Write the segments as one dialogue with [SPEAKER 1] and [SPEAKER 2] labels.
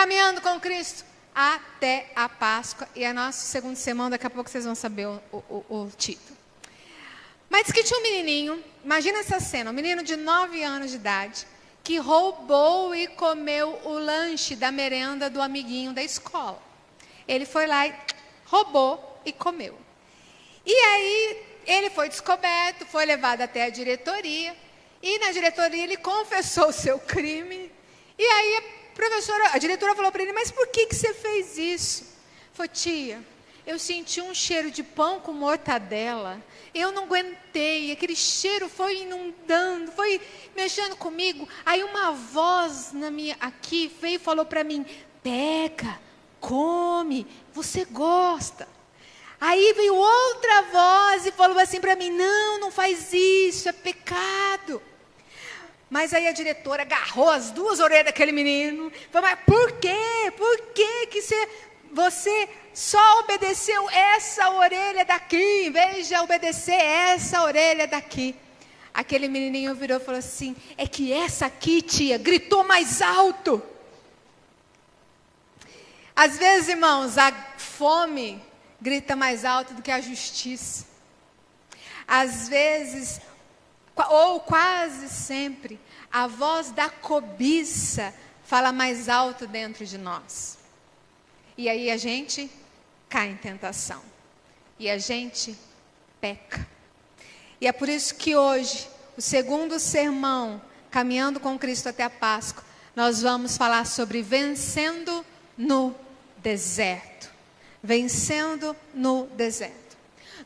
[SPEAKER 1] Caminhando com Cristo até a Páscoa. E a nossa segunda semana, daqui a pouco vocês vão saber o título. Mas diz que tinha um menininho, imagina essa cena, um menino de 9 anos de idade, que roubou e comeu o lanche da merenda do amiguinho da escola. Ele foi lá e roubou e comeu. E aí ele foi descoberto, foi levado até a diretoria, e na diretoria ele confessou o seu crime. E aí a diretora falou para ele, mas por que você fez isso? Falou, tia, eu senti um cheiro de pão com mortadela, eu não aguentei, aquele cheiro foi inundando, foi mexendo comigo. Aí uma voz aqui veio e falou para mim, pega, come, você gosta. Aí veio outra voz e falou assim para mim, não faz isso, é pecado. Mas aí a diretora agarrou as 2 orelhas daquele menino. Falou, mas por quê? Por que você só obedeceu essa orelha daqui, em vez de obedecer essa orelha daqui? Aquele menininho virou e falou assim, é que essa aqui, tia, gritou mais alto. Às vezes, irmãos, a fome grita mais alto do que a justiça. Às vezes, ou quase sempre, a voz da cobiça fala mais alto dentro de nós. E aí a gente cai em tentação. E a gente peca. E é por isso que hoje, o segundo sermão, Caminhando com Cristo até a Páscoa, nós vamos falar sobre vencendo no deserto. Vencendo no deserto.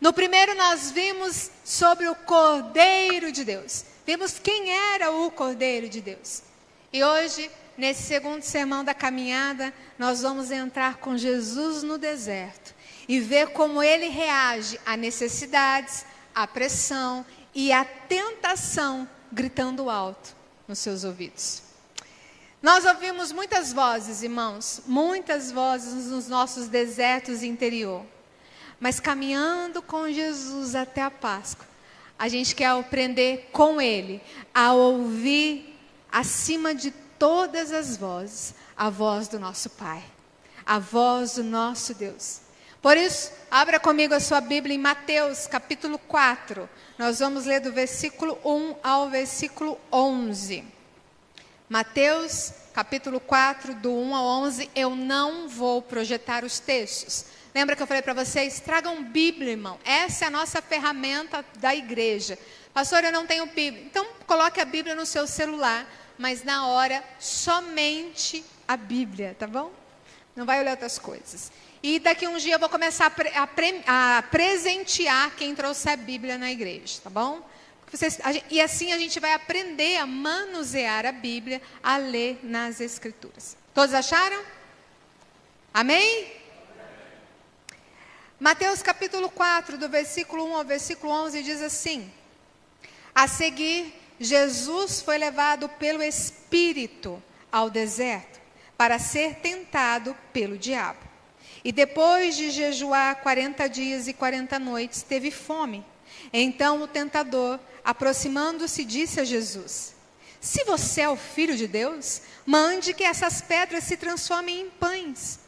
[SPEAKER 1] No primeiro nós vimos sobre o Cordeiro de Deus. Vimos quem era o Cordeiro de Deus. E hoje, nesse segundo sermão da caminhada, nós vamos entrar com Jesus no deserto. E ver como ele reage a necessidades, a pressão e a tentação gritando alto nos seus ouvidos. Nós ouvimos muitas vozes, irmãos. Muitas vozes nos nossos desertos interior. Mas caminhando com Jesus até a Páscoa, a gente quer aprender com Ele a ouvir acima de todas as vozes, a voz do nosso Pai, a voz do nosso Deus. Por isso, abra comigo a sua Bíblia em Mateus capítulo 4. Nós vamos ler do versículo 1 ao versículo 11. Mateus capítulo 4, do 1 ao 11, eu não vou projetar os textos. Lembra que eu falei para vocês? Tragam Bíblia, irmão. Essa é a nossa ferramenta da igreja. Pastor, eu não tenho Bíblia. Então, coloque a Bíblia no seu celular, mas na hora, somente a Bíblia, tá bom? Não vai olhar outras coisas. E daqui um dia eu vou começar a presentear quem trouxer a Bíblia na igreja, tá bom? E assim a gente vai aprender a manusear a Bíblia, a ler nas Escrituras. Todos acharam? Amém? Mateus capítulo 4, do versículo 1 ao versículo 11, diz assim: a seguir, Jesus foi levado pelo Espírito ao deserto, para ser tentado pelo diabo. E depois de jejuar 40 dias e 40 noites, teve fome. Então o tentador, aproximando-se, disse a Jesus: se você é o Filho de Deus, mande que essas pedras se transformem em pães.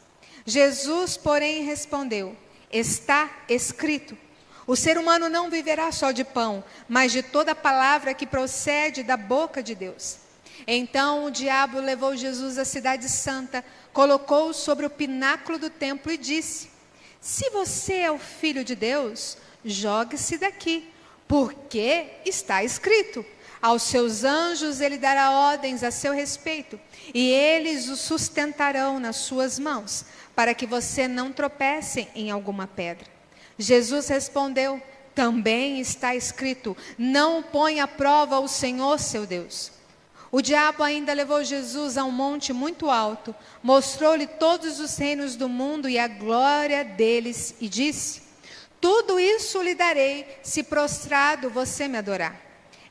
[SPEAKER 1] Jesus, porém, respondeu: está escrito, o ser humano não viverá só de pão, mas de toda palavra que procede da boca de Deus. Então o diabo levou Jesus à cidade santa, colocou-o sobre o pináculo do templo e disse: se você é o Filho de Deus, jogue-se daqui, porque está escrito, aos seus anjos ele dará ordens a seu respeito, e eles o sustentarão nas suas mãos, para que você não tropece em alguma pedra. Jesus respondeu: também está escrito, não põe à prova o Senhor seu Deus. O diabo ainda levou Jesus a um monte muito alto, mostrou-lhe todos os reinos do mundo e a glória deles, e disse: tudo isso lhe darei, se prostrado você me adorar.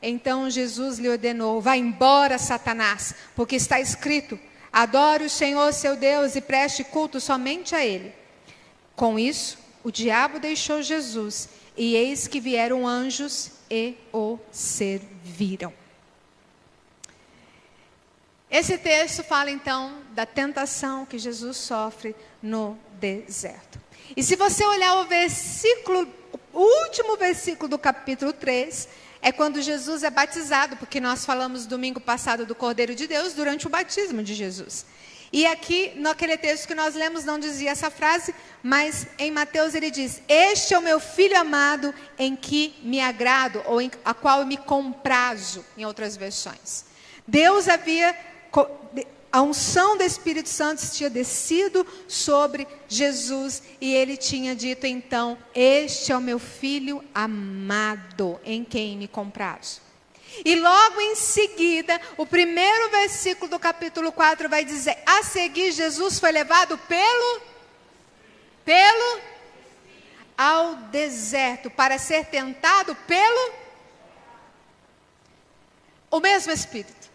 [SPEAKER 1] Então Jesus lhe ordenou: vá embora, Satanás, porque está escrito, adore o Senhor seu Deus e preste culto somente a Ele. Com isso, o diabo deixou Jesus, e eis que vieram anjos e o serviram. Esse texto fala então da tentação que Jesus sofre no deserto. E se você olhar o último versículo do capítulo 3, é quando Jesus é batizado, porque nós falamos domingo passado do Cordeiro de Deus durante o batismo de Jesus. E aqui, naquele texto que nós lemos, não dizia essa frase, mas em Mateus ele diz: este é o meu filho amado em que me agrado, ou a qual eu me comprazo, em outras versões. Deus a unção do Espírito Santo tinha descido sobre Jesus, e ele tinha dito então: este é o meu filho amado em quem me comprazo. E logo em seguida, o primeiro versículo do capítulo 4 vai dizer: a seguir Jesus foi levado ao deserto para ser tentado o mesmo Espírito.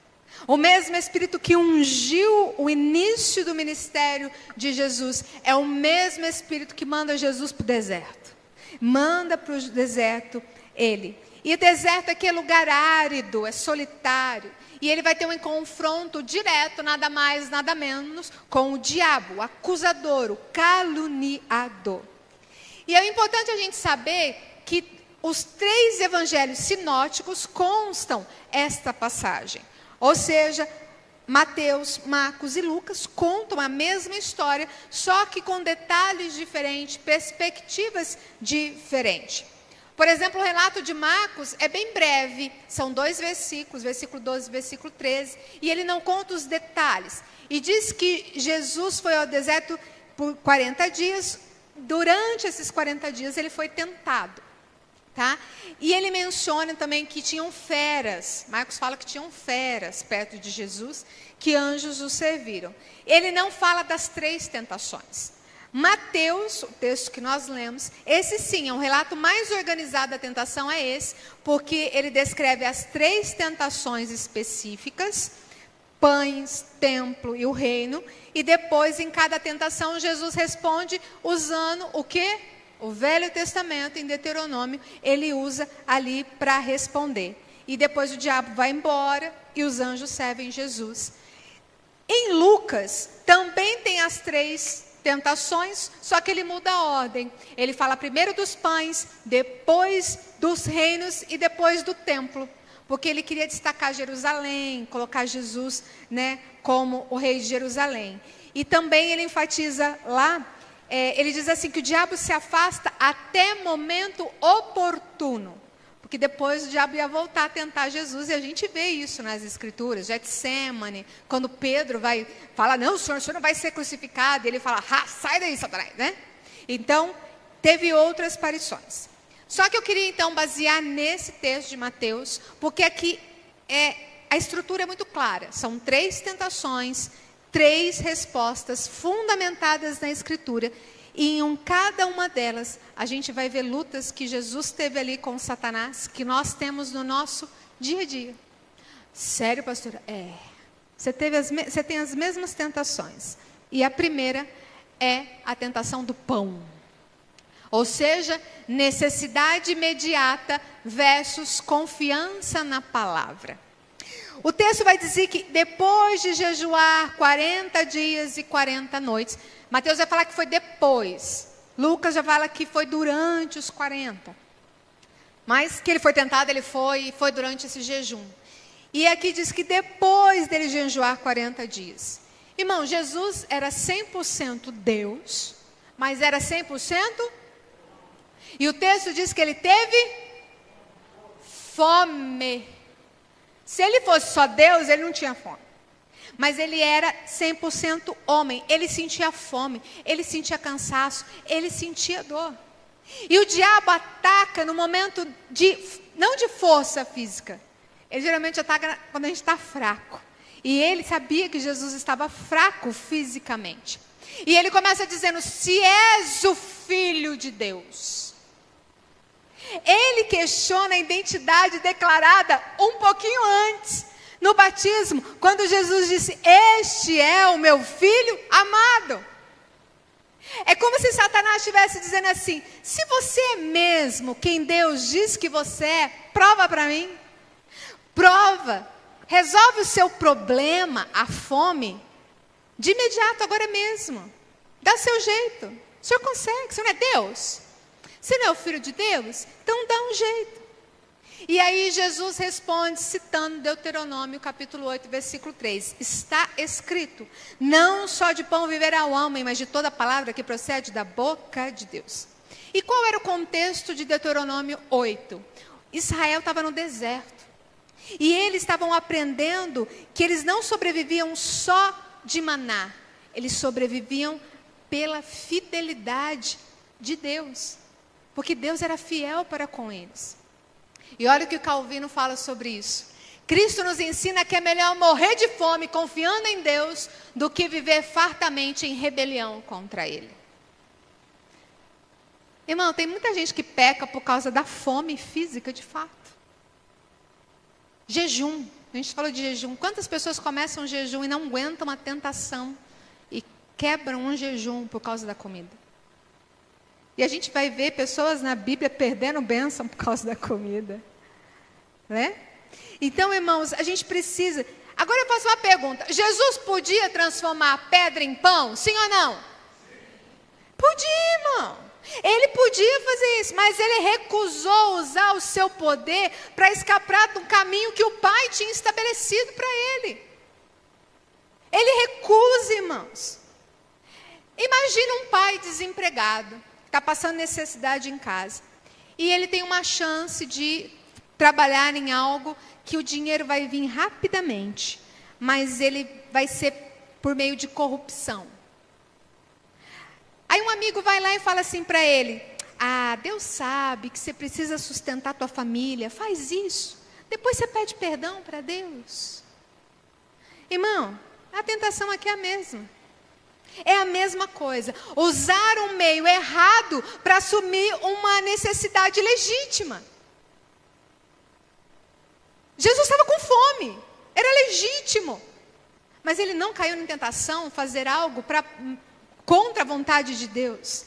[SPEAKER 1] O mesmo Espírito que ungiu o início do ministério de Jesus, é o mesmo Espírito que manda Jesus para o deserto. Manda para o deserto ele. E o deserto é aquele lugar árido, é solitário. E ele vai ter um confronto direto, nada mais, nada menos, com o diabo, o acusador, o caluniador. E é importante a gente saber que os 3 evangelhos sinóticos constam esta passagem. Ou seja, Mateus, Marcos e Lucas contam a mesma história, só que com detalhes diferentes, perspectivas diferentes. Por exemplo, o relato de Marcos é bem breve, são 2 versículos, versículo 12 e versículo 13, e ele não conta os detalhes. E diz que Jesus foi ao deserto por 40 dias, durante esses 40 dias ele foi tentado. Tá? E ele menciona também que tinham feras, Marcos fala que tinham feras perto de Jesus, que anjos o serviram. Ele não fala das 3 tentações. Mateus, o texto que nós lemos, esse sim, é um relato mais organizado da tentação, é esse, porque ele descreve as 3 tentações específicas, pães, templo e o reino, e depois em cada tentação Jesus responde usando o quê? O Velho Testamento, em Deuteronômio, ele usa ali para responder. E depois o diabo vai embora e os anjos servem Jesus. Em Lucas, também tem as 3 tentações, só que ele muda a ordem. Ele fala primeiro dos pães, depois dos reinos e depois do templo. Porque ele queria destacar Jerusalém, colocar Jesus, né, como o rei de Jerusalém. E também ele enfatiza lá, ele diz assim que o diabo se afasta até momento oportuno. Porque depois o diabo ia voltar a tentar Jesus, e a gente vê isso nas Escrituras, Getsêmane, quando Pedro fala, não, o senhor não vai ser crucificado, e ele fala, sai daí, Satanás, né? Então, teve outras aparições. Só que eu queria então basear nesse texto de Mateus, porque aqui a estrutura é muito clara, são 3 tentações, 3 respostas fundamentadas na Escritura, e em cada uma delas, a gente vai ver lutas que Jesus teve ali com Satanás, que nós temos no nosso dia a dia. Sério, pastora? Você tem as mesmas tentações. E a primeira é a tentação do pão. Ou seja, necessidade imediata versus confiança na palavra. O texto vai dizer que depois de jejuar 40 dias e 40 noites, Mateus vai falar que foi depois. Lucas já fala que foi durante os 40. Mas que ele foi tentado, ele foi durante esse jejum. E aqui diz que depois dele jejuar 40 dias. Irmão, Jesus era 100% Deus, mas era 100%. E o texto diz que ele teve fome. Se ele fosse só Deus, ele não tinha fome. Mas ele era 100% homem. Ele sentia fome, ele sentia cansaço, ele sentia dor. E o diabo ataca no momento não de força física. Ele geralmente ataca quando a gente está fraco. E ele sabia que Jesus estava fraco fisicamente. E ele começa dizendo, se és o Filho de Deus. Ele questiona a identidade declarada um pouquinho antes, no batismo, quando Jesus disse, este é o meu Filho amado. É como se Satanás estivesse dizendo assim, se você é mesmo quem Deus diz que você é, prova para mim. Prova, resolve o seu problema, a fome, de imediato, agora mesmo. Dá o seu jeito. O senhor consegue, o senhor não é Deus? Você não é o Filho de Deus? Então dá um jeito. E aí Jesus responde, citando Deuteronômio, capítulo 8, versículo 3. Está escrito, não só de pão viverá o homem, mas de toda palavra que procede da boca de Deus. E qual era o contexto de Deuteronômio 8? Israel estava no deserto. E eles estavam aprendendo que eles não sobreviviam só de maná. Eles sobreviviam pela fidelidade de Deus. Porque Deus era fiel para com eles. E olha o que o Calvino fala sobre isso. Cristo nos ensina que é melhor morrer de fome confiando em Deus do que viver fartamente em rebelião contra Ele. Irmão, tem muita gente que peca por causa da fome física de fato. Jejum. A gente falou de jejum. Quantas pessoas começam um jejum e não aguentam a tentação e quebram um jejum por causa da comida? E a gente vai ver pessoas na Bíblia perdendo bênção por causa da comida. Né? Então, irmãos, a gente precisa... Agora eu faço uma pergunta. Jesus podia transformar a pedra em pão? Sim ou não? Sim. Podia, irmão. Ele podia fazer isso, mas ele recusou usar o seu poder para escapar do caminho que o Pai tinha estabelecido para ele. Ele recusa, irmãos. Imagina um pai desempregado. Está passando necessidade em casa. E ele tem uma chance de trabalhar em algo que o dinheiro vai vir rapidamente. Mas ele vai ser por meio de corrupção. Aí um amigo vai lá e fala assim para ele. Ah, Deus sabe que você precisa sustentar a tua família. Faz isso. Depois você pede perdão para Deus. Irmão, a tentação aqui é a mesma. É a mesma coisa, usar um meio errado para assumir uma necessidade legítima. Jesus estava com fome, era legítimo, mas ele não caiu em tentação fazer algo contra a vontade de Deus.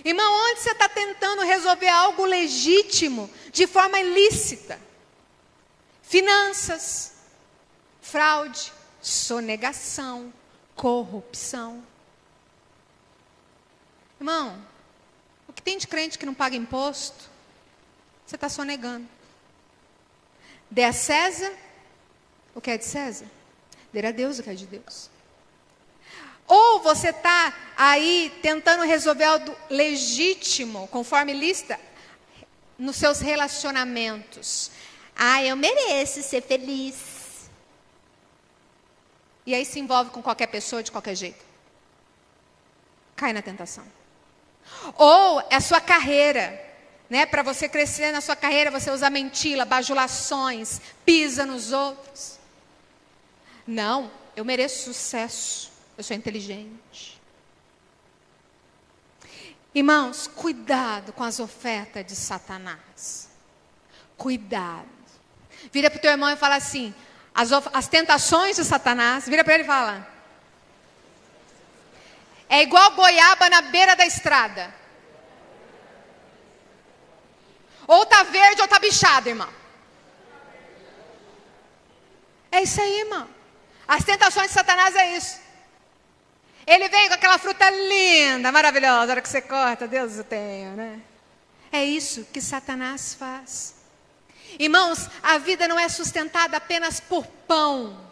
[SPEAKER 1] Irmão, onde você está tentando resolver algo legítimo de forma ilícita? Finanças, fraude, sonegação, corrupção. Irmão, o que tem de crente que não paga imposto, você está sonegando. Dê a César o que é de César, dê a Deus o que é de Deus. Ou você está aí tentando resolver algo legítimo, conforme lista, nos seus relacionamentos. Ah, eu mereço ser feliz. E aí se envolve com qualquer pessoa de qualquer jeito. Cai na tentação. Ou é a sua carreira. Né? Para você crescer na sua carreira, você usa mentira, bajulações, pisa nos outros. Não, eu mereço sucesso. Eu sou inteligente. Irmãos, cuidado com as ofertas de Satanás. Cuidado. Vira para o teu irmão e fala assim... As tentações de Satanás, vira para ele e fala. É igual goiaba na beira da estrada. Ou tá verde ou tá bichado, irmão. É isso aí, irmão. As tentações de Satanás é isso. Ele vem com aquela fruta linda, maravilhosa, a hora que você corta, Deus o tenha, né? É isso que Satanás faz. Irmãos, a vida não é sustentada apenas por pão,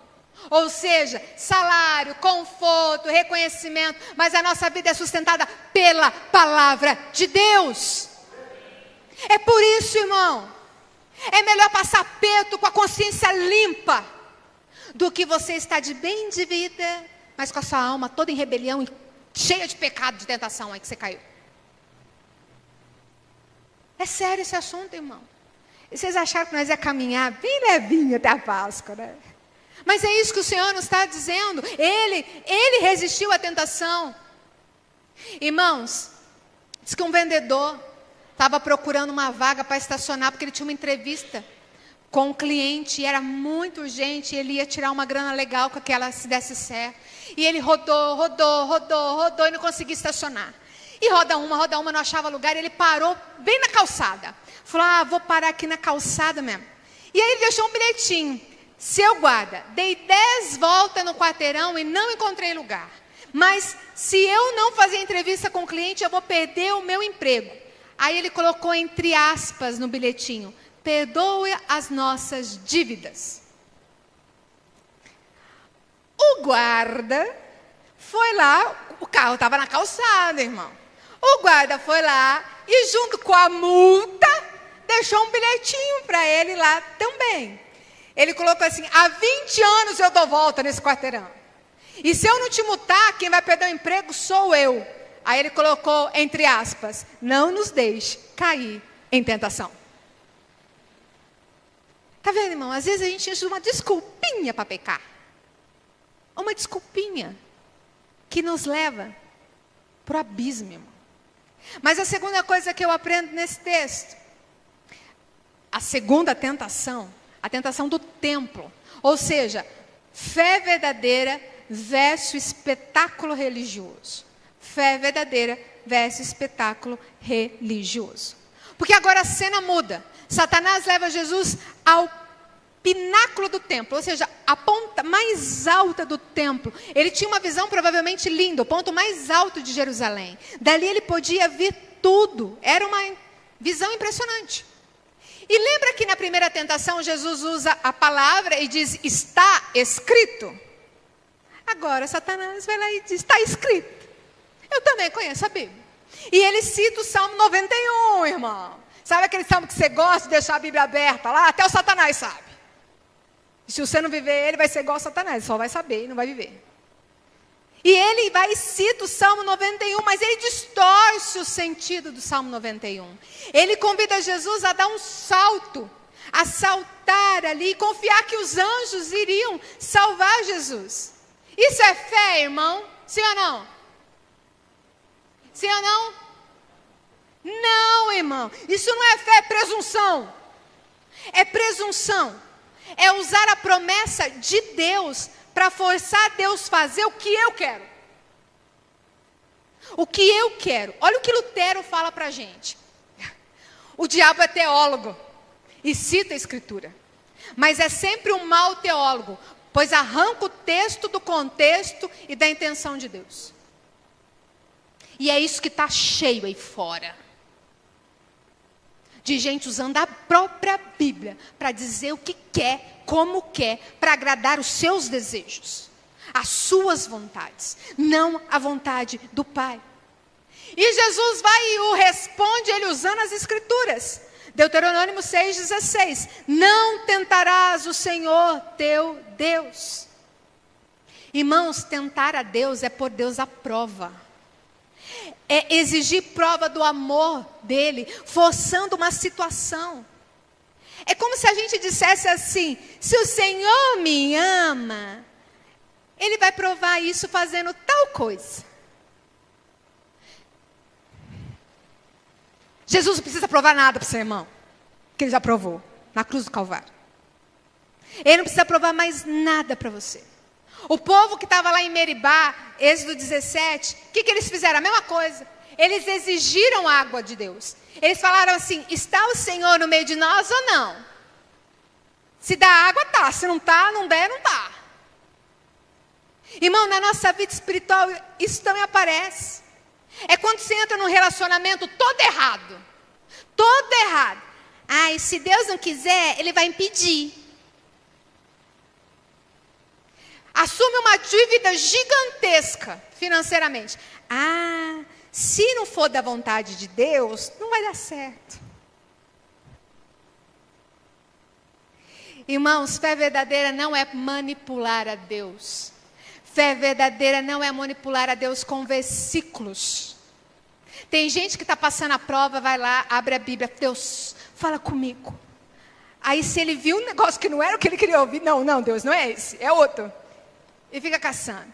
[SPEAKER 1] ou seja, salário, conforto, reconhecimento, mas a nossa vida é sustentada pela palavra de Deus. É por isso, irmão, é melhor passar perto com a consciência limpa, do que você estar de bem de vida, mas com a sua alma toda em rebelião e cheia de pecado, de tentação aí que você caiu. É sério esse assunto, irmão. E vocês acharam que nós ia caminhar bem levinho até a Páscoa, né? Mas é isso que o Senhor nos está dizendo. Ele resistiu à tentação. Irmãos, diz que um vendedor estava procurando uma vaga para estacionar, porque ele tinha uma entrevista com um cliente, e era muito urgente, e ele ia tirar uma grana legal com aquela, se desse certo. E ele rodou, e não conseguia estacionar. E roda uma, não achava lugar, e ele parou bem na calçada. Falou, vou parar aqui na calçada mesmo. E aí ele deixou um bilhetinho. seu guarda, dei 10 voltas no quarteirão e não encontrei lugar. Mas se eu não fazer entrevista com o cliente, eu vou perder o meu emprego. Aí ele colocou entre aspas no bilhetinho: perdoe as nossas dívidas. O guarda foi lá, o carro estava na calçada, irmão. O guarda foi lá e junto com a multa, deixou um bilhetinho para ele lá também. Ele colocou assim: há 20 anos eu dou volta nesse quarteirão. E se eu não te multar, quem vai perder o emprego sou eu. Aí ele colocou entre aspas: não nos deixe cair em tentação. Tá vendo, irmão? Às vezes a gente usa uma desculpinha para pecar. Uma desculpinha que nos leva para o abismo, irmão. Mas a segunda coisa que eu aprendo nesse texto, a segunda tentação, a tentação do templo. Ou seja, fé verdadeira versus espetáculo religioso. Fé verdadeira versus espetáculo religioso. Porque agora a cena muda. Satanás leva Jesus ao pináculo do templo, ou seja, a ponta mais alta do templo. Ele tinha uma visão provavelmente linda, o ponto mais alto de Jerusalém. Dali ele podia ver tudo. Era uma visão impressionante. E lembra que na primeira tentação Jesus usa a palavra e diz: está escrito? Agora Satanás vai lá e diz: está escrito. Eu também conheço a Bíblia. E ele cita o Salmo 91, irmão. Sabe aquele salmo que você gosta de deixar a Bíblia aberta lá? Até o Satanás sabe. E se você não viver ele, vai ser igual a Satanás. Só vai saber e não vai viver. E ele vai e cita o Salmo 91, mas ele distorce o sentido do Salmo 91. Ele convida Jesus a dar um salto, a saltar ali e confiar que os anjos iriam salvar Jesus. Isso é fé, irmão? Sim ou não? Sim ou não? Não, irmão. Isso não é fé, é presunção. É presunção. É usar a promessa de Deus para forçar Deus a fazer o que eu quero. O que eu quero. Olha o que Lutero fala para a gente. O diabo é teólogo e cita a Escritura. Mas é sempre um mau teólogo, pois arranca o texto do contexto e da intenção de Deus. E é isso que está cheio aí fora. De gente usando a própria Bíblia para dizer o que quer, como quer, para agradar os seus desejos, as suas vontades, não a vontade do Pai. E Jesus vai e o responde, ele usando as Escrituras. Deuteronômio 6,16. Não tentarás o Senhor teu Deus. Irmãos, tentar a Deus é pôr Deus à prova. É exigir prova do amor dele, forçando uma situação. É como se a gente dissesse assim: se o Senhor me ama, ele vai provar isso fazendo tal coisa. Jesus não precisa provar nada para o seu irmão, que ele já provou na cruz do Calvário. Ele não precisa provar mais nada para você. O povo que estava lá em Meribá, Êxodo 17, o que eles fizeram? A mesma coisa. Eles exigiram água de Deus. Eles falaram assim: está o Senhor no meio de nós ou não? Se dá água, tá. Se não tá, não der, não tá. Irmão, na nossa vida espiritual, isso também aparece. É quando você entra num relacionamento todo errado. Todo errado. Ai, se Deus não quiser, ele vai impedir. Assume uma dívida gigantesca financeiramente. Ah, se não for da vontade de Deus, não vai dar certo. Irmãos, fé verdadeira não é manipular a Deus. Fé verdadeira não é manipular a Deus com versículos. Tem gente que está passando a prova, vai lá, abre a Bíblia. Deus, fala comigo. Aí se ele viu um negócio que não era o que ele queria ouvir, não, Deus, não é esse, é outro. E fica caçando.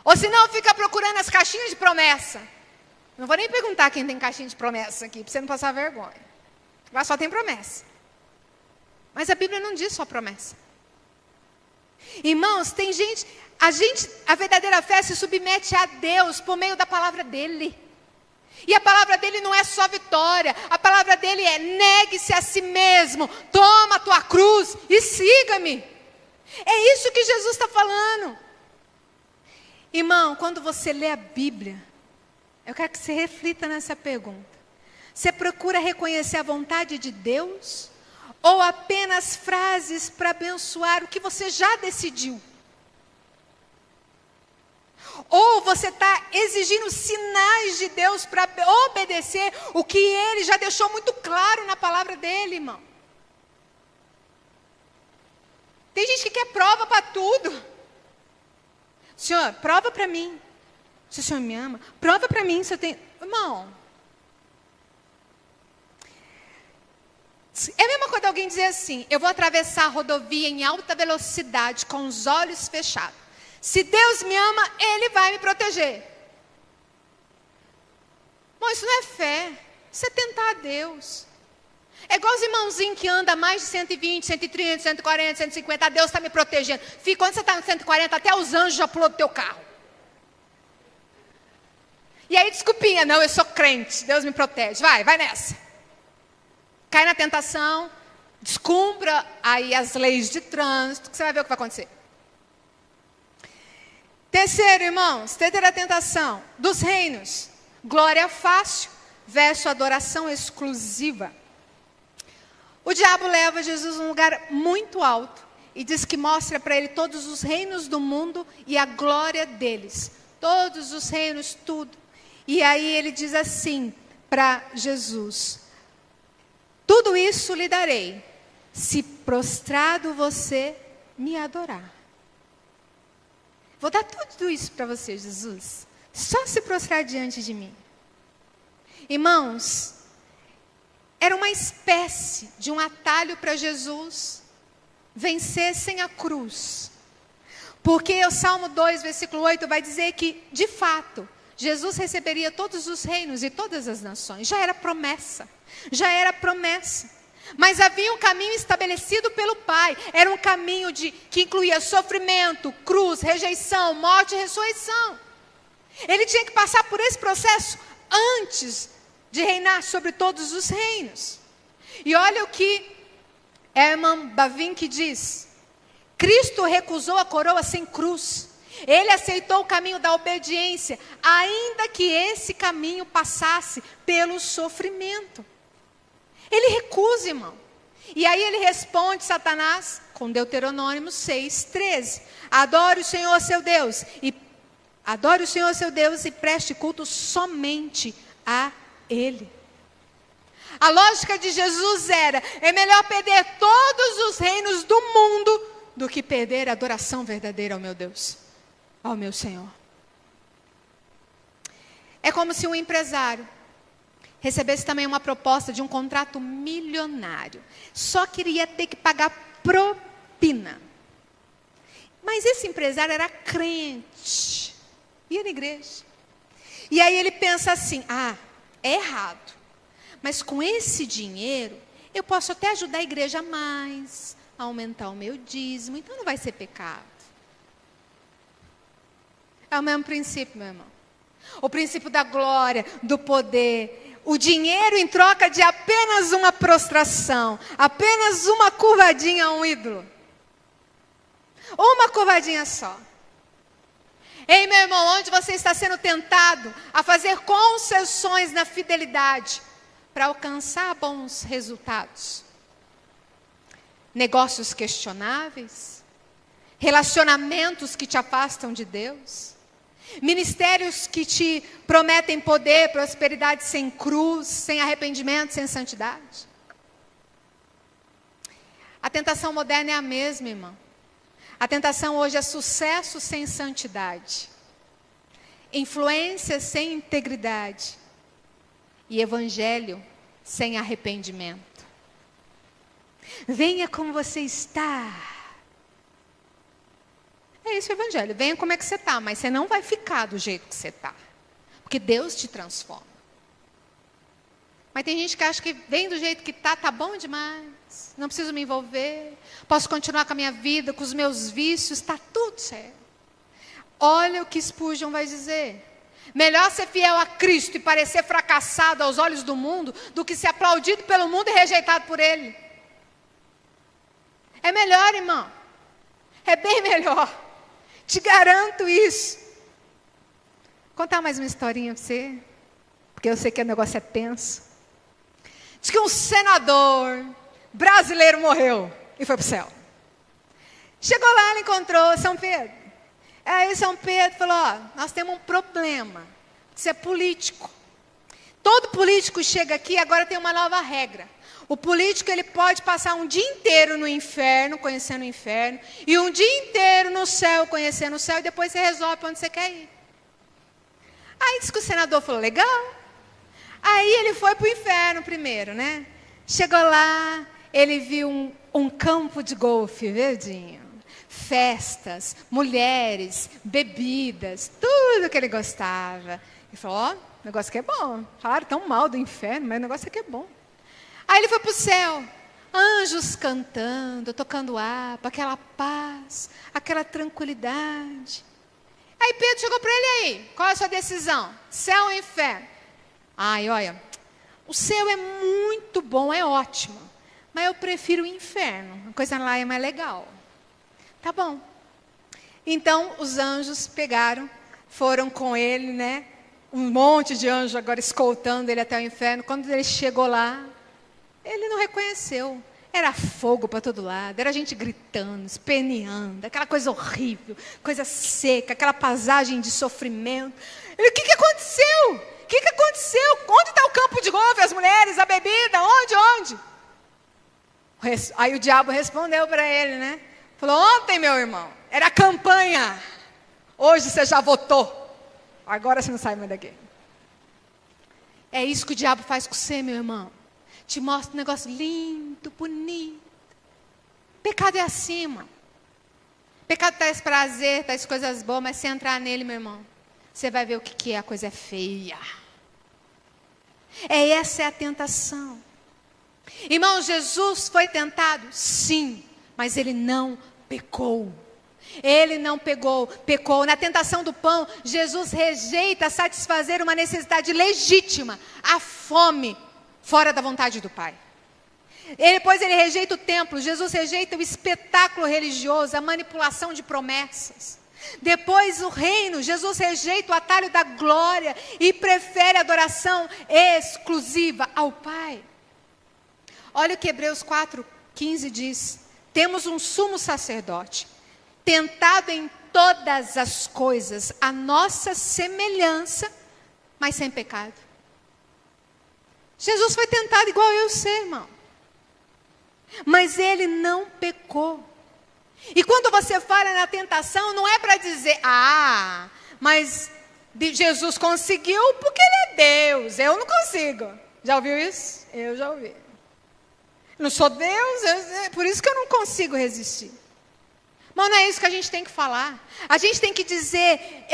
[SPEAKER 1] Ou se não, fica procurando as caixinhas de promessa. Não vou nem perguntar quem tem caixinha de promessa aqui, para você não passar vergonha. Lá só tem promessa. Mas a Bíblia não diz só promessa. Irmãos, tem gente, a verdadeira fé se submete a Deus por meio da palavra dele. E a palavra dele não é só vitória. A palavra dele é: negue-se a si mesmo, toma a tua cruz e siga-me. É isso que Jesus está falando. Irmão, quando você lê a Bíblia, eu quero que você reflita nessa pergunta. Você procura reconhecer a vontade de Deus? Ou apenas frases para abençoar o que você já decidiu? Ou você está exigindo sinais de Deus para obedecer o que Ele já deixou muito claro na palavra dEle, irmão? Tem gente que quer prova para tudo. Senhor, prova para mim. Se o Senhor me ama, prova para mim se eu tenho... Irmão, é a mesma coisa alguém dizer assim: eu vou atravessar a rodovia em alta velocidade com os olhos fechados. Se Deus me ama, Ele vai me proteger. Bom, isso não é fé. Isso é tentar a Deus. É igual os irmãozinhos que andam mais de 120, 130, 140, 150. Deus está me protegendo. Fica, quando você está no 140, até os anjos já pulou do teu carro. E aí, desculpinha, não, eu sou crente, Deus me protege. Vai nessa. Cai na tentação, descumpra aí as leis de trânsito, que você vai ver o que vai acontecer. Terceiro, irmãos, terceira tentação, dos reinos. Glória fácil versus adoração exclusiva. O diabo leva Jesus a um lugar muito alto e diz que mostra para ele todos os reinos do mundo e a glória deles. Todos os reinos, tudo. E aí ele diz assim para Jesus: tudo isso lhe darei, se prostrado você me adorar. Vou dar tudo isso para você, Jesus. Só se prostrar diante de mim. Irmãos, era uma espécie de um atalho para Jesus vencer sem a cruz. Porque o Salmo 2, versículo 8 vai dizer que, de fato, Jesus receberia todos os reinos e todas as nações. Já era promessa. Já era promessa. Mas havia um caminho estabelecido pelo Pai. Era um caminho que incluía sofrimento, cruz, rejeição, morte e ressurreição. Ele tinha que passar por esse processo antes de reinar sobre todos os reinos. E olha o que Herman Bavinck diz: Cristo recusou a coroa sem cruz. Ele aceitou o caminho da obediência, ainda que esse caminho passasse pelo sofrimento. Ele recusa, irmão. E aí ele responde Satanás com Deuteronômio 6:13. Adore o Senhor seu Deus e preste culto somente a Ele. A lógica de Jesus era: é melhor perder todos os reinos do mundo do que perder a adoração verdadeira ao meu Deus, ao meu Senhor. É como se um empresário recebesse também uma proposta de um contrato milionário. Só queria ter que pagar propina. Mas esse empresário era crente. Ia na igreja. E aí ele pensa assim: é errado. Mas com esse dinheiro, eu posso até ajudar a igreja mais, a aumentar o meu dízimo. Então não vai ser pecado. É o mesmo princípio, meu irmão. O princípio da glória, do poder. O dinheiro em troca de apenas uma prostração, apenas uma curvadinha a um ídolo. Uma curvadinha só. Ei, meu irmão, onde você está sendo tentado a fazer concessões na fidelidade para alcançar bons resultados? Negócios questionáveis? Relacionamentos que te afastam de Deus? Ministérios que te prometem poder, prosperidade sem cruz, sem arrependimento, sem santidade? A tentação moderna é a mesma, irmão. A tentação hoje é sucesso sem santidade, influência sem integridade e evangelho sem arrependimento. Venha como você está. É isso o evangelho. Venha como é que você está, mas você não vai ficar do jeito que você está. Porque Deus te transforma. Mas tem gente que acha que vem do jeito que está, tá bom demais. Não preciso me envolver. Posso continuar com a minha vida, com os meus vícios, está tudo certo. Olha o que Spurgeon vai dizer. Melhor ser fiel a Cristo e parecer fracassado aos olhos do mundo, do que ser aplaudido pelo mundo e rejeitado por Ele. É melhor, irmão. É bem melhor. Te garanto isso. Vou contar mais uma historinha para você, porque eu sei que o negócio é tenso. Diz que um senador brasileiro morreu e foi para o céu. Chegou lá, ele encontrou São Pedro. Aí São Pedro falou, nós temos um problema. Isso é político. Todo político chega aqui, agora tem uma nova regra. O político, ele pode passar um dia inteiro no inferno, conhecendo o inferno, e um dia inteiro no céu, conhecendo o céu, e depois você resolve para onde você quer ir. Aí disse que o senador falou, legal. Aí ele foi para o inferno primeiro, né? Chegou lá, ele viu um campo de golfe verdinho, festas, mulheres, bebidas, tudo que ele gostava. Ele falou, o negócio aqui é bom. Falaram tão mal do inferno, mas o negócio aqui é bom. Aí ele foi para o céu, anjos cantando, tocando harpa, aquela paz, aquela tranquilidade. Aí Pedro chegou para ele, aí, qual é a sua decisão? Céu ou inferno? Ai, olha, o céu é muito bom, é ótimo, mas eu prefiro o inferno, a coisa lá é mais legal. Tá bom. Então os anjos pegaram, foram com ele, né? Um monte de anjos agora escoltando ele até o inferno. Quando ele chegou lá, ele não reconheceu. Era fogo para todo lado, era gente gritando, esperneando, aquela coisa horrível, coisa seca, aquela paisagem de sofrimento. Ele, o que aconteceu? O que aconteceu? Onde está o campo de golfe, as mulheres, a bebida? Onde? Aí o diabo respondeu para ele, né? Falou, ontem, meu irmão, era campanha. Hoje você já votou. Agora você não sai mais daqui. É isso que o diabo faz com você, meu irmão. Te mostra um negócio lindo, bonito. Pecado é assim, irmão. Pecado traz prazer, traz coisas boas, mas se entrar nele, meu irmão, você vai ver o que é, a coisa é feia. Essa é a tentação. Irmão, Jesus foi tentado? Sim, mas ele não pecou. Ele não pecou. Na tentação do pão, Jesus rejeita satisfazer uma necessidade legítima, a fome, fora da vontade do Pai. Depois ele rejeita o templo, Jesus rejeita o espetáculo religioso, a manipulação de promessas. Depois o reino, Jesus rejeita o atalho da glória e prefere a adoração exclusiva ao Pai. Olha o que Hebreus 4:15 diz. Temos um sumo sacerdote, tentado em todas as coisas, a nossa semelhança, mas sem pecado. Jesus foi tentado igual eu sei, irmão. Mas ele não pecou. E quando você fala na tentação, não é para dizer, mas Jesus conseguiu porque ele é Deus, eu não consigo. Já ouviu isso? Eu já ouvi. Não sou Deus, por isso que eu não consigo resistir. Mas não é isso que a gente tem que falar. A gente tem que dizer,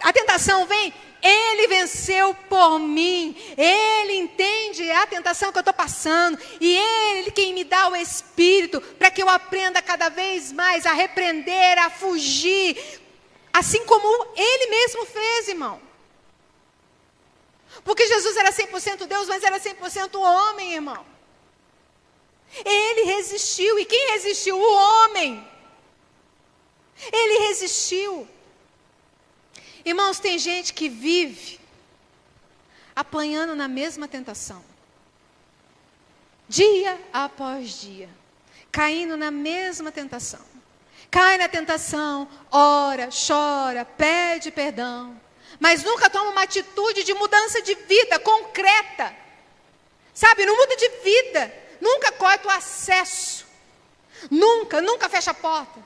[SPEAKER 1] a tentação vem, ele venceu por mim, ele entende a tentação que eu estou passando, e ele quem me dá o Espírito, para que eu aprenda cada vez mais a repreender, a fugir, assim como ele mesmo fez, irmão. Porque Jesus era 100% Deus, mas era 100% homem, irmão. Ele resistiu, e quem resistiu? O homem. Ele resistiu. Irmãos, tem gente que vive apanhando na mesma tentação. Dia após dia. Caindo na mesma tentação. Cai na tentação, ora, chora, pede perdão. Mas nunca toma uma atitude de mudança de vida concreta. Sabe, não muda de vida. Nunca corta o acesso. Nunca fecha a porta.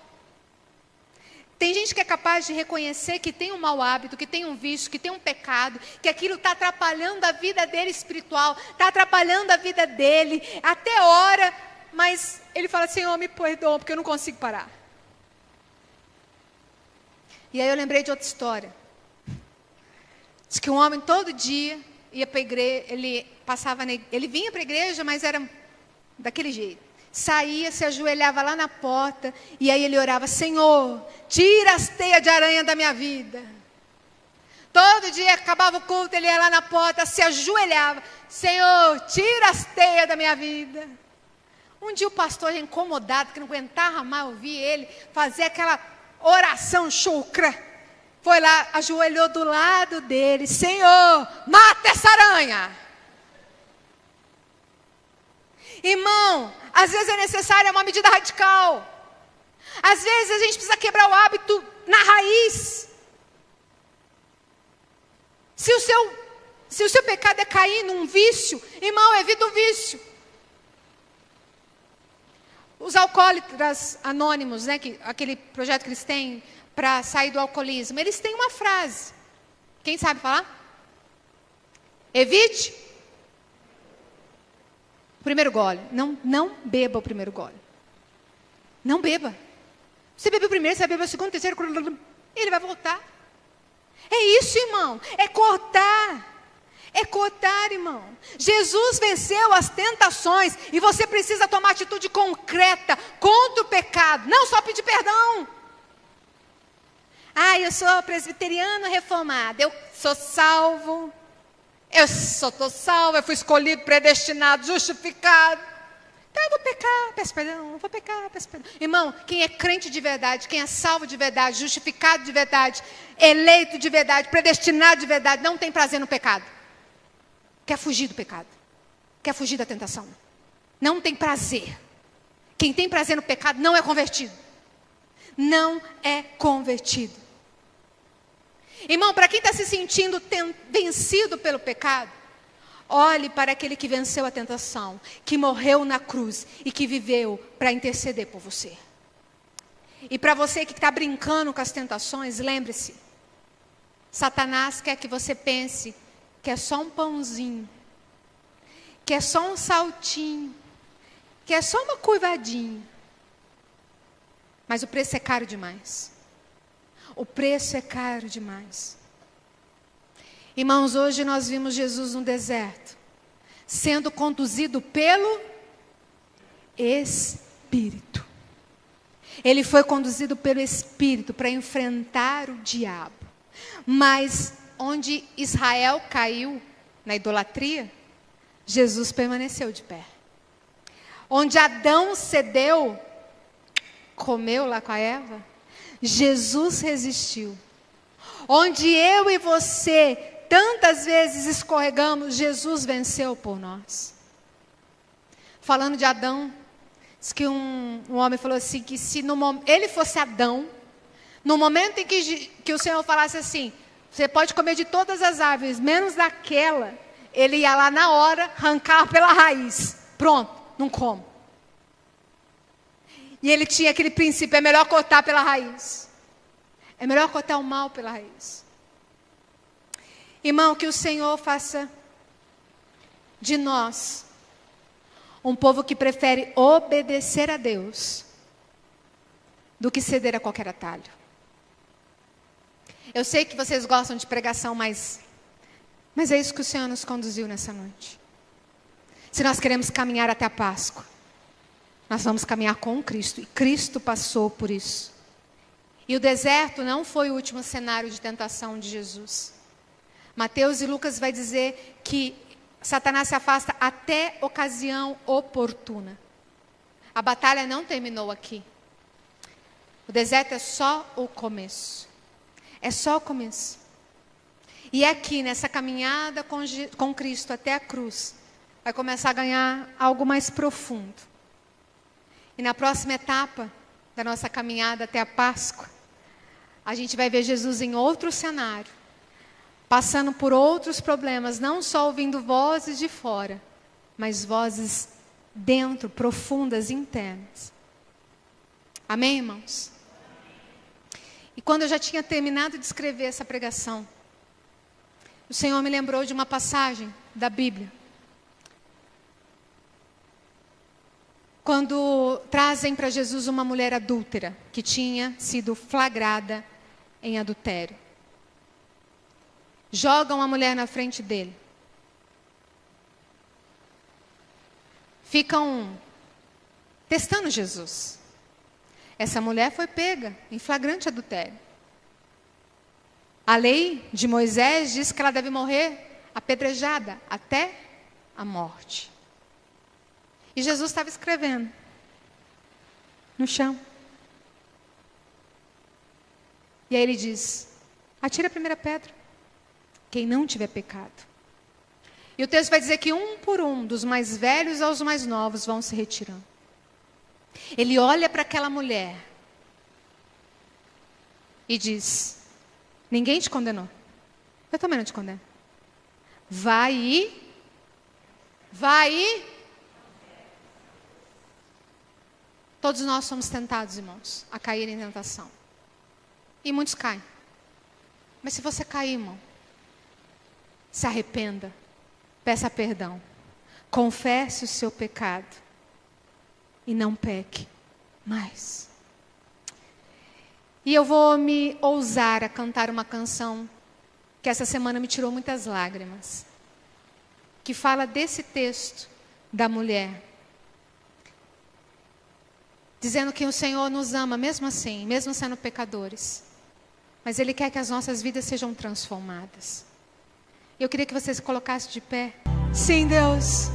[SPEAKER 1] Tem gente que é capaz de reconhecer que tem um mau hábito, que tem um vício, que tem um pecado, que aquilo está atrapalhando a vida dele espiritual, está atrapalhando a vida dele, até ora, mas ele fala, Senhor, me perdoa, porque eu não consigo parar. E aí eu lembrei de outra história. Diz que um homem todo dia ia para a igreja, ele vinha para a igreja, mas era daquele jeito. Saía, se ajoelhava lá na porta, e aí ele orava, Senhor, tira as teias de aranha da minha vida. Todo dia acabava o culto, ele ia lá na porta, se ajoelhava, Senhor, tira as teias da minha vida. Um dia o pastor, incomodado, que não aguentava mais ouvir ele, fazer aquela oração chucra, foi lá, ajoelhou do lado dele: Senhor, mata essa aranha. Irmão, às vezes é necessária uma medida radical. Às vezes a gente precisa quebrar o hábito na raiz. Se o seu pecado é cair num vício, irmão, evita o vício. Os alcoólatras anônimos, né, aquele projeto que eles têm para sair do alcoolismo, eles têm uma frase. Quem sabe falar? Evite o primeiro gole. Não beba o primeiro gole. Não beba. Você bebe o primeiro, você vai beber o segundo, o terceiro, ele vai voltar. É isso, irmão. É cortar. É cortar, irmão. Jesus venceu as tentações e você precisa tomar atitude concreta contra o pecado. Não só pedir perdão. Eu sou presbiteriano reformado. Eu sou salvo. Eu estou salvo. Eu fui escolhido, predestinado, justificado. Então eu vou pecar, peço perdão. Vou pecar, peço perdão. Irmão, quem é crente de verdade, quem é salvo de verdade, justificado de verdade, eleito de verdade, predestinado de verdade, não tem prazer no pecado. Quer fugir do pecado. Quer fugir da tentação. Não tem prazer. Quem tem prazer no pecado não é convertido. Não é convertido. Irmão, para quem está se sentindo vencido pelo pecado, olhe para aquele que venceu a tentação, que morreu na cruz e que viveu para interceder por você. E para você que está brincando com as tentações, lembre-se, Satanás quer que você pense que é só um pãozinho, que é só um saltinho, que é só uma curvadinha. Mas o preço é caro demais. O preço é caro demais. Irmãos, hoje nós vimos Jesus no deserto, sendo conduzido pelo Espírito. Ele foi conduzido pelo Espírito para enfrentar o diabo. Mas onde Israel caiu na idolatria, Jesus permaneceu de pé. Onde Adão cedeu, comeu lá com a Eva, Jesus resistiu. Onde eu e você tantas vezes escorregamos, Jesus venceu por nós. Falando de Adão, diz que um homem falou assim, que se ele fosse Adão, no momento em que o Senhor falasse assim, você pode comer de todas as árvores, menos daquela, ele ia lá na hora, arrancar pela raiz. Pronto, não como. E ele tinha aquele princípio, é melhor cortar pela raiz. É melhor cortar o mal pela raiz. Irmão, que o Senhor faça de nós um povo que prefere obedecer a Deus do que ceder a qualquer atalho. Eu sei que vocês gostam de pregação, mas é isso que o Senhor nos conduziu nessa noite. Se nós queremos caminhar até a Páscoa, nós vamos caminhar com Cristo. E Cristo passou por isso. E o deserto não foi o último cenário de tentação de Jesus. Mateus e Lucas vai dizer que Satanás se afasta até ocasião oportuna. A batalha não terminou aqui. O deserto é só o começo. É só o começo. E aqui, nessa caminhada com Cristo até a cruz, vai começar a ganhar algo mais profundo. E na próxima etapa da nossa caminhada até a Páscoa, a gente vai ver Jesus em outro cenário, passando por outros problemas, não só ouvindo vozes de fora, mas vozes dentro, profundas, internas. Amém, irmãos? E quando eu já tinha terminado de escrever essa pregação, o Senhor me lembrou de uma passagem da Bíblia. Quando trazem para Jesus uma mulher adúltera, que tinha sido flagrada em adultério. Jogam a mulher na frente dele. Ficam testando Jesus. Essa mulher foi pega em flagrante adultério. A lei de Moisés diz que ela deve morrer apedrejada até a morte. E Jesus estava escrevendo no chão. E aí ele diz: atira a primeira pedra, quem não tiver pecado. E o texto vai dizer que um por um, dos mais velhos aos mais novos, vão se retirando. Ele olha para aquela mulher e diz: ninguém te condenou. Eu também não te condeno. Vai e... Todos nós somos tentados, irmãos, a cair em tentação. E muitos caem. Mas se você cair, irmão, se arrependa, peça perdão, confesse o seu pecado e não peque mais. E eu vou me ousar a cantar uma canção que essa semana me tirou muitas lágrimas, que fala desse texto da mulher, dizendo que o Senhor nos ama mesmo assim, mesmo sendo pecadores, mas Ele quer que as nossas vidas sejam transformadas. Eu queria que você se colocasse de pé. Sim, Deus,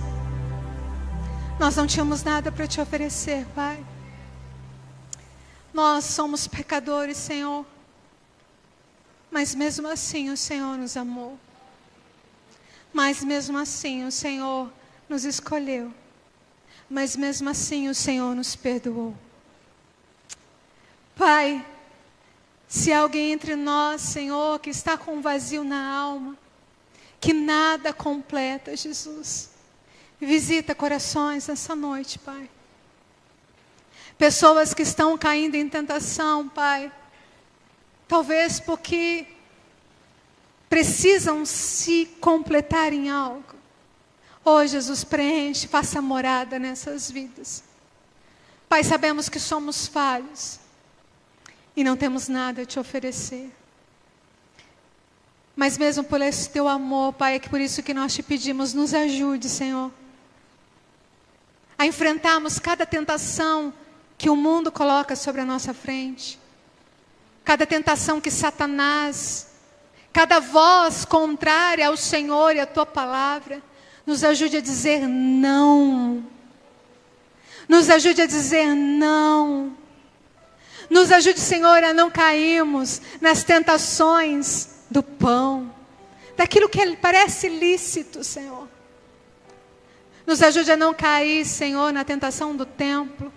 [SPEAKER 1] nós não tínhamos nada para te oferecer, Pai. Nós somos pecadores, Senhor, mas mesmo assim o Senhor nos amou. Mas mesmo assim o Senhor nos escolheu. Mas mesmo assim o Senhor nos perdoou. Pai, se há alguém entre nós, Senhor, que está com um vazio na alma, que nada completa, Jesus, visita corações essa noite, Pai. Pessoas que estão caindo em tentação, Pai, talvez porque precisam se completar em algo. Oh, Jesus, preenche, faça morada nessas vidas. Pai, sabemos que somos falhos e não temos nada a te oferecer. Mas mesmo por esse teu amor, Pai, é por isso que nós te pedimos, nos ajude, Senhor, a enfrentarmos cada tentação que o mundo coloca sobre a nossa frente, cada tentação que Satanás, cada voz contrária ao Senhor e à tua palavra, nos ajude a dizer não. Nos ajude a dizer não. Nos ajude, Senhor, a não cairmos nas tentações do pão, daquilo que parece lícito, Senhor. Nos ajude a não cair, Senhor, na tentação do templo,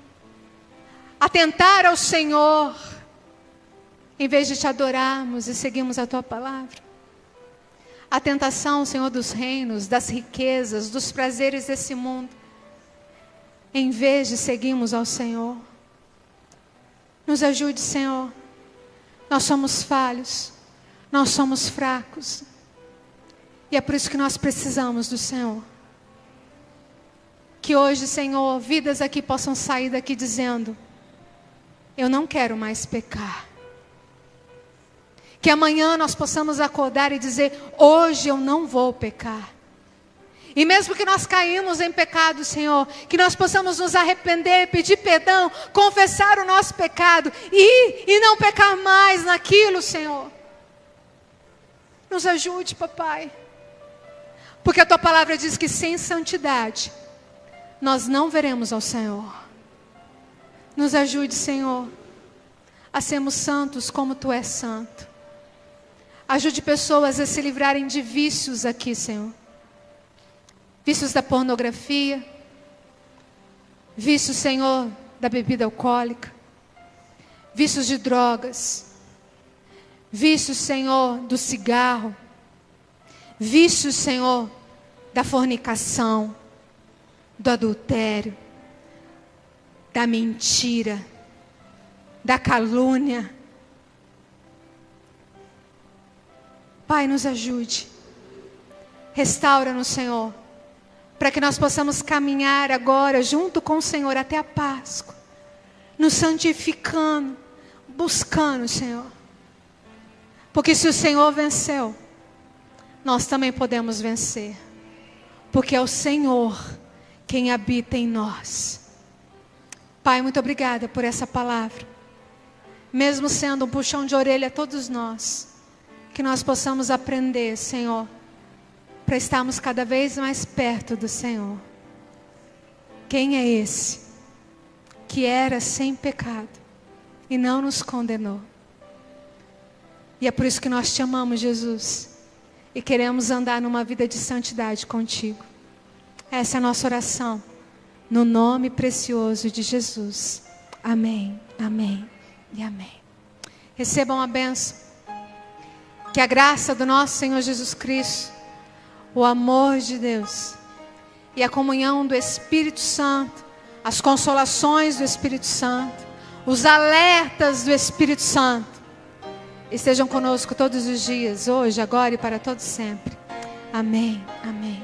[SPEAKER 1] a tentar ao Senhor, em vez de te adorarmos e seguirmos a tua palavra. A tentação, Senhor, dos reinos, das riquezas, dos prazeres desse mundo, em vez de seguirmos ao Senhor. Nos ajude, Senhor. Nós somos falhos, nós somos fracos, e é por isso que nós precisamos do Senhor. Que hoje, Senhor, vidas aqui possam sair daqui dizendo: eu não quero mais pecar. Que amanhã nós possamos acordar e dizer: hoje eu não vou pecar. E mesmo que nós caímos em pecado, Senhor, que nós possamos nos arrepender, pedir perdão, confessar o nosso pecado e não pecar mais naquilo, Senhor. Nos ajude, papai. Porque a tua palavra diz que sem santidade nós não veremos ao Senhor. Nos ajude, Senhor, a sermos santos como tu és santo. Ajude pessoas a se livrarem de vícios aqui, Senhor. Vícios da pornografia, vícios, Senhor, da bebida alcoólica, vícios de drogas, vícios, Senhor, do cigarro, vícios, Senhor, da fornicação, do adultério, da mentira, da calúnia. Pai, nos ajude, restaura-nos, Senhor, para que nós possamos caminhar agora junto com o Senhor até a Páscoa, nos santificando, buscando, Senhor. Porque se o Senhor venceu, nós também podemos vencer. Porque é o Senhor quem habita em nós. Pai, muito obrigada por essa palavra. Mesmo sendo um puxão de orelha a todos nós, que nós possamos aprender, Senhor, para estarmos cada vez mais perto do Senhor. Quem é esse que era sem pecado e não nos condenou? E é por isso que nós te amamos, Jesus, e queremos andar numa vida de santidade contigo. Essa é a nossa oração, no nome precioso de Jesus. Amém, amém e amém. Recebam a bênção. Que a graça do nosso Senhor Jesus Cristo, o amor de Deus e a comunhão do Espírito Santo, as consolações do Espírito Santo, os alertas do Espírito Santo, estejam conosco todos os dias, hoje, agora e para todo sempre. Amém, amém.